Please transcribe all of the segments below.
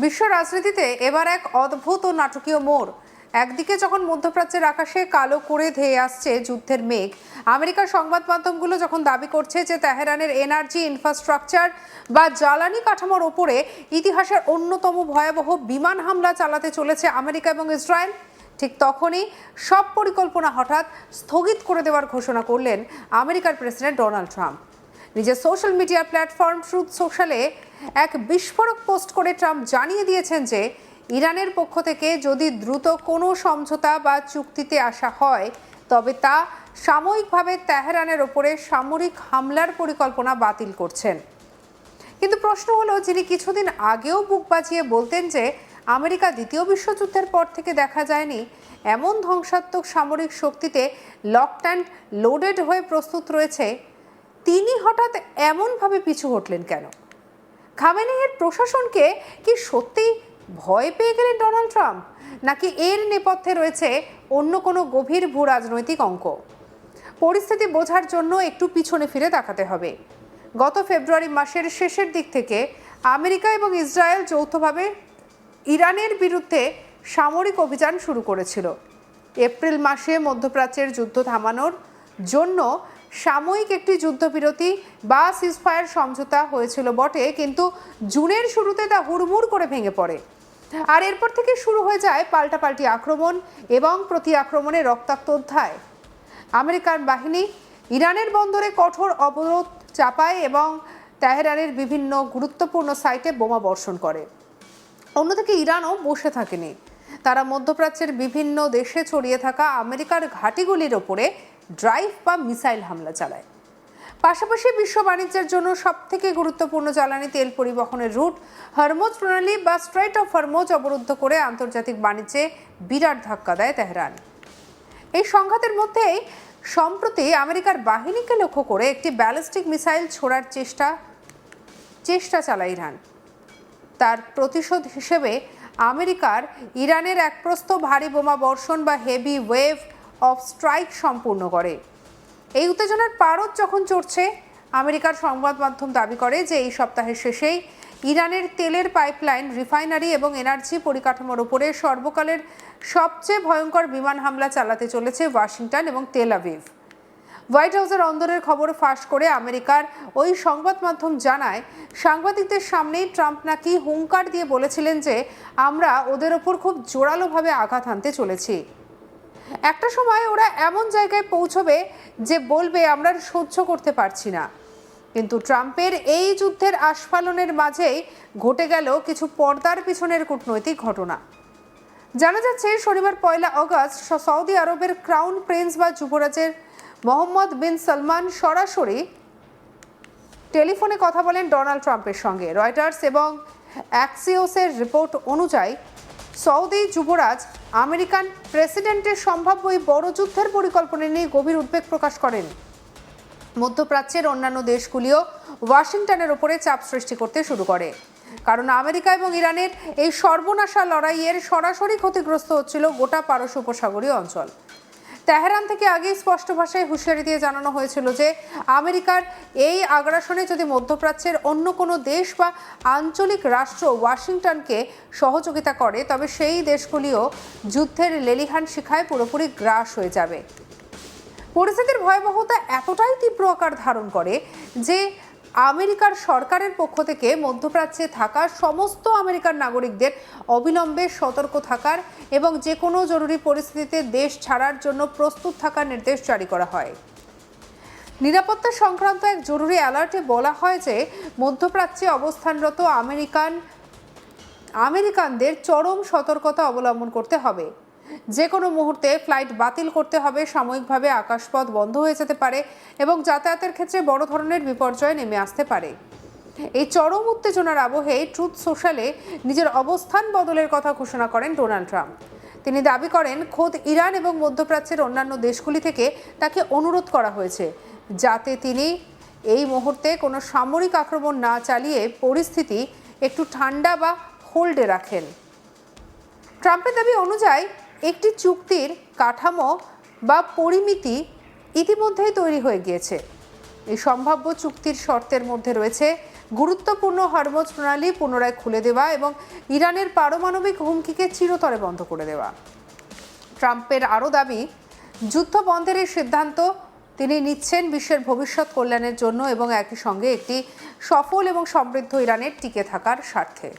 বিশ্ব রাজনীতিতে এবার এক অদ্ভুত ও নাটকীয় মোড়। একদিকে যখন মধ্যপ্রাচ্যের আকাশে কালো করে ধেয়ে আসছে যুদ্ধের মেঘ, আমেরিকার সংবাদ মাধ্যমগুলো যখন দাবি করছে যে তেহরানের এনার্জি ইনফ্রাস্ট্রাকচার বা জ্বালানি কাঠামোর ওপরে ইতিহাসের অন্যতম ভয়াবহ বিমান হামলা চালাতে চলেছে আমেরিকা এবং ইসরায়েল, ঠিক তখনই সব পরিকল্পনা হঠাৎ স্থগিত করে দেওয়ার ঘোষণা করলেন আমেরিকার প্রেসিডেন্ট ডোনাল্ড ট্রাম্প। নিজের সোশ্যাল মিডিয়া প্ল্যাটফর্ম ট্রুথ সোশ্যালে এক বিস্ফোরক পোস্ট করে ট্রাম্প জানিয়ে দিয়েছেন যে ইরানের পক্ষ থেকে যদি দ্রুত কোনো সমঝোতা বা চুক্তিতে আসা হয় তবে তা সাময়িকভাবে তেহরানের ওপরে সামরিক হামলার পরিকল্পনা বাতিল করছেন। কিন্তু প্রশ্ন হলো, যিনি কিছুদিন আগেও বুক বাজিয়ে বলতেন যে আমেরিকা দ্বিতীয় বিশ্বযুদ্ধের পর থেকে দেখা যায়নি এমন ধ্বংসাত্মক সামরিক শক্তিতে লকড অ্যান্ড লোডেড হয়ে প্রস্তুত রয়েছে, তিনি হঠাৎ এমনভাবে পিছু হটলেন কেন? খামেনেইর প্রশাসনকে কি সত্যিই ভয় পেয়ে গেলেন ডোনাল্ড ট্রাম্প, নাকি এর নেপথ্যে রয়েছে অন্য কোনো গভীর ভূ রাজনৈতিক অঙ্ক? পরিস্থিতি বোঝার জন্য একটু পিছনে ফিরে তাকাতে হবে। গত ফেব্রুয়ারি মাসের শেষের দিক থেকে আমেরিকা এবং ইসরায়েল যৌথভাবে ইরানের বিরুদ্ধে সামরিক অভিযান শুরু করেছিল। এপ্রিল মাসে মধ্যপ্রাচ্যের যুদ্ধ থামানোর জন্য সাময়িক একটি যুদ্ধবিরতি বা সিজফায়ার সমঝোতা হয়েছিল বটে, কিন্তু জুনের শুরুতে তা হুড়মুড় করে ভেঙে পড়ে। আর এরপর থেকে শুরু হয়ে যায় পাল্টাপাল্টি আক্রমণ এবং প্রতি আক্রমণে রক্তাক্ত অধ্যায়। আমেরিকান বাহিনী ইরানের বন্দরে কঠোর অবরোধ চাপায় এবং তেহরানের বিভিন্ন গুরুত্বপূর্ণ সাইটে বোমা বর্ষণ করে। অন্যদিকে ইরানও বসে থাকেনি, তারা মধ্যপ্রাচ্যের বিভিন্ন দেশে ছড়িয়ে থাকা আমেরিকার ঘাঁটিগুলির ওপরে ড্রাইভ বা মিসাইল হামলা চালায়। পাশাপাশি বিশ্ব বাণিজ্যের জন্য সবথেকে গুরুত্বপূর্ণ জ্বালানি তেল পরিবহনের রুট হরমুজ প্রণালী বা স্ট্রেইট অফ হরমুজ অবরুদ্ধ করে আন্তর্জাতিক বাণিজ্যে বিরাট ধাক্কা দেয় তেহরান। এই সংঘাতের মধ্যেই সম্প্রতি আমেরিকার বাহিনীকে লক্ষ্য করে একটি ব্যালিস্টিক মিসাইল ছোড়ার চেষ্টা চালায় ইরান। তার প্রতিশোধ হিসেবে আমেরিকার ইরানের একপ্রস্থ ভারী বোমা বর্ষণ বা হেভি ওয়েভ অফ স্ট্রাইক সম্পূর্ণ করে। এই উত্তেজনার পারদ যখন চড়ছে, আমেরিকার সংবাদ মাধ্যম দাবি করে যে এই সপ্তাহের শেষেই ইরানের তেলের পাইপলাইন, রিফাইনারি এবং এনার্জি পরিকাঠামোর উপরে সর্বকালের সবচেয়ে ভয়ঙ্কর বিমান হামলা চালাতে চলেছে ওয়াশিংটন এবং তেল আভিভ। হোয়াইট হাউসের অন্দরের খবর ফাঁস করে আমেরিকার ওই সংবাদ মাধ্যম জানায়, সাংবাদিকদের সামনেই ট্রাম্প নাকি হুঙ্কার দিয়ে বলেছিলেন যে আমরা ওদের ওপর খুব জোরালোভাবে আঘাত হানতে চলেছি। একটা সময় ওরা এমন জায়গায় পৌঁছবে যে বলবে আমরা সহ্য করতে পারছি না। কিন্তু ট্রাম্পের এই যুদ্ধের আস্ফালনের মাঝেই ঘটে গেল কিছু পর্দার পিছনের কূটনৈতিক ঘটনা। জানা যাচ্ছে, শনিবার 1 আগস্ট সৌদি আরবের ক্রাউন প্রিন্স বা যুবরাজের মোহাম্মদ বিন সালমান সরাসরি টেলিফোনে কথা বলেন ডোনাল্ড ট্রাম্পের সঙ্গে। রয়টার্স এবং অ্যাক্সিওসের রিপোর্ট অনুযায়ী সৌদি যুবরাজ আমেরিকান প্রেসিডেন্টের সম্ভাব্য এই বড় যুদ্ধের পরিকল্পনা নিয়ে গভীর উদ্বেগ প্রকাশ করেন। মধ্যপ্রাচ্যের অন্যান্য দেশগুলিও ওয়াশিংটনের ওপরে চাপ সৃষ্টি করতে শুরু করে, কারণ আমেরিকা এবং ইরানের এই সর্বনাশা লড়াইয়ের সরাসরি ক্ষতিগ্রস্ত হচ্ছিল গোটা পারস্য উপসাগরীয় অঞ্চল। তেহরান থেকে আগেই স্পষ্ট ভাষায় হুঁশিয়ারি দিয়ে জানানো হয়েছিল যে আমেরিকার এই আগ্রাসনে যদি মধ্যপ্রাচ্যের অন্য কোনো দেশ বা আঞ্চলিক রাষ্ট্র ওয়াশিংটনকে সহযোগিতা করে তবে সেই দেশগুলিও যুদ্ধের লেলিহান শিখায় পুরোপুরি গ্রাস হয়ে যাবে। পরিস্থিতির ভয়াবহতা এতটাই তীব্র আকার ধারণ করে যে আমেরিকার সরকারের পক্ষ থেকে মধ্যপ্রাচ্যে থাকা সমস্ত আমেরিকান নাগরিকদের অবিলম্বে সতর্ক থাকার এবং যে কোনো জরুরি পরিস্থিতিতে দেশ ছাড়ার জন্য প্রস্তুত থাকার নির্দেশ জারি করা হয়। নিরাপত্তা সংক্রান্ত এক জরুরি অ্যালার্টে বলা হয় যে মধ্যপ্রাচ্যে অবস্থানরত আমেরিকানদের চরম সতর্কতা অবলম্বন করতে হবে। যে কোনো মুহূর্তে ফ্লাইট বাতিল করতে হবে, সাময়িকভাবে আকাশপথ বন্ধ হয়ে যেতে পারে এবং যাতায়াতের ক্ষেত্রে বড় ধরনের বিপর্যয় নেমে আসতে পারে। এই চরম উত্তেজনার আবহে ট্রুথ সোশ্যালে নিজের অবস্থান বদলের কথা ঘোষণা করেন ডোনাল্ড ট্রাম্প। তিনি দাবি করেন খোদ ইরান এবং মধ্যপ্রাচ্যের অন্যান্য দেশগুলি থেকে তাকে অনুরোধ করা হয়েছে যাতে তিনি এই মুহূর্তে কোনো সামরিক আক্রমণ না চালিয়ে পরিস্থিতি একটু ঠান্ডা বা হোল্ডে রাখেন। ট্রাম্পের দাবি অনুযায়ী একটি চুক্তির কাঠামো বা পরিমিতি ইতিমধ্যেই তৈরি হয়ে গিয়েছে। এই সম্ভাব্য চুক্তির শর্তের মধ্যে রয়েছে গুরুত্বপূর্ণ হরমুজ প্রণালী পুনরায় খুলে দেওয়া এবং ইরানের পারমাণবিক হুমকিকে চিরতরে বন্ধ করে দেওয়া। ট্রাম্পের আরও দাবি, যুদ্ধ বন্ধের এই সিদ্ধান্ত তিনি নিচ্ছেন বিশ্বের ভবিষ্যৎ কল্যাণের জন্য এবং একই সঙ্গে একটি সফল এবং সমৃদ্ধ ইরানের টিকে থাকার স্বার্থে।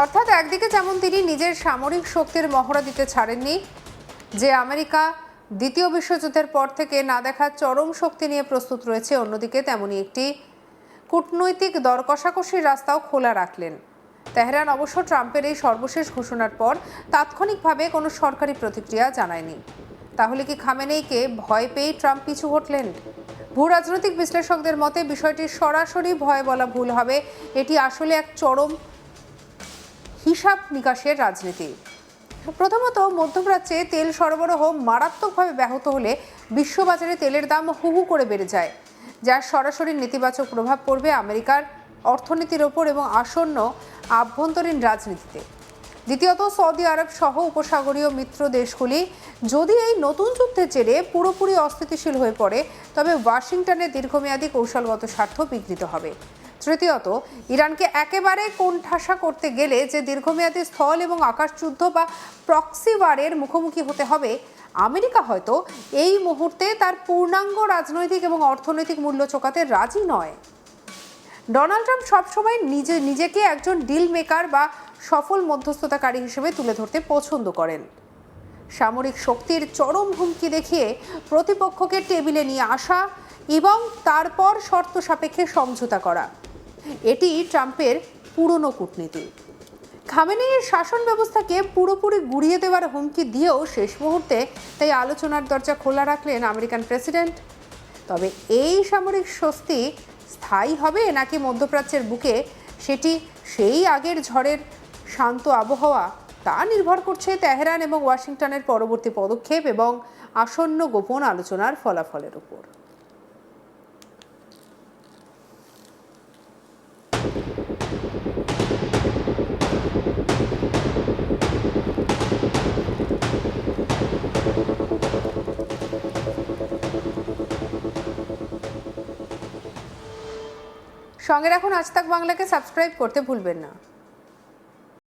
অর্থাৎ একদিকে যেমন তিনি নিজের সামরিক শক্তির মহড়া দিতে ছাড়েননি, যে আমেরিকা দ্বিতীয় বিশ্বযুদ্ধের পর থেকে না দেখা চরম শক্তি নিয়ে প্রস্তুত রয়েছে, অন্যদিকে তেমনই একটি কূটনৈতিক দর কষাকষির রাস্তাও খোলা রাখলেন। তেহরান অবশ্য ট্রাম্পের এই সর্বশেষ ঘোষণার পর তাৎক্ষণিকভাবে কোনো সরকারি প্রতিক্রিয়া জানায়নি। তাহলে কি খামেনেইকে ভয় পেয়েই ট্রাম্প পিছু হটলেন? ভূ রাজনৈতিক বিশ্লেষকদের মতে বিষয়টি সরাসরি ভয় বলা ভুল হবে, এটি আসলে এক চরম হিসাব নিকাশের রাজনীতি। প্রথমত, মধ্যপ্রাচ্যে তেল সরবরাহ মারাত্মকভাবে ব্যাহত হলে বিশ্ববাজারে তেলের দাম হু হু করে বেড়ে যায়, যার সরাসরি নেতিবাচক প্রভাব পড়বে আমেরিকার অর্থনীতির ওপর এবং আসন্ন আভ্যন্তরীণ রাজনীতিতে। দ্বিতীয়ত, সৌদি আরব সহ উপসাগরীয় মিত্র দেশগুলি যদি এই নতুন যুদ্ধের জেরে পুরোপুরি অস্থিতিশীল হয়ে পড়ে, তবে ওয়াশিংটনের দীর্ঘমেয়াদী কৌশলগত স্বার্থ বিঘ্নিত হবে। তৃতীয়ত, ইরানকে একেবারে কোণঠাসা করতে গেলে যে দীর্ঘমেয়াদী স্থল এবং আকাশযুদ্ধ বা প্রক্সি ওয়ারের মুখোমুখি হতে হবে, আমেরিকা হয়তো এই মুহূর্তে তার পূর্ণাঙ্গ রাজনৈতিক এবং অর্থনৈতিক মূল্য চোকাতে রাজি নয়। ডোনাল্ড ট্রাম্প সবসময় নিজেকে একজন ডিল মেকার বা সফল মধ্যস্থতাকারী হিসেবে তুলে ধরতে পছন্দ করেন। সামরিক শক্তির চরম হুমকি দেখিয়ে প্রতিপক্ষকে টেবিলে নিয়ে আসা এবং তারপর শর্ত সাপেক্ষে সমঝোতা করা, এটি ট্রাম্পের পুরনো কূটনীতি। খামেনেইয়ের শাসন ব্যবস্থাকে পুরোপুরি গুড়িয়ে দেওয়ার হুমকি দিয়েও শেষ মুহূর্তে তাই আলোচনার দরজা খোলা রাখলেন আমেরিকান প্রেসিডেন্ট। তবে এই সামরিক স্বস্তি স্থায়ী হবে নাকি মধ্যপ্রাচ্যের বুকে সেটি সেই আগের ঝড়ের শান্ত আবহাওয়া, তা নির্ভর করছে তেহরান এবং ওয়াশিংটনের পরবর্তী পদক্ষেপ এবং আসন্ন গোপন আলোচনার ফলাফলের উপর। সঙ্গে রাখুন আজ তাক বাংলাকে, সাবস্ক্রাইব করতে ভুলবেন না।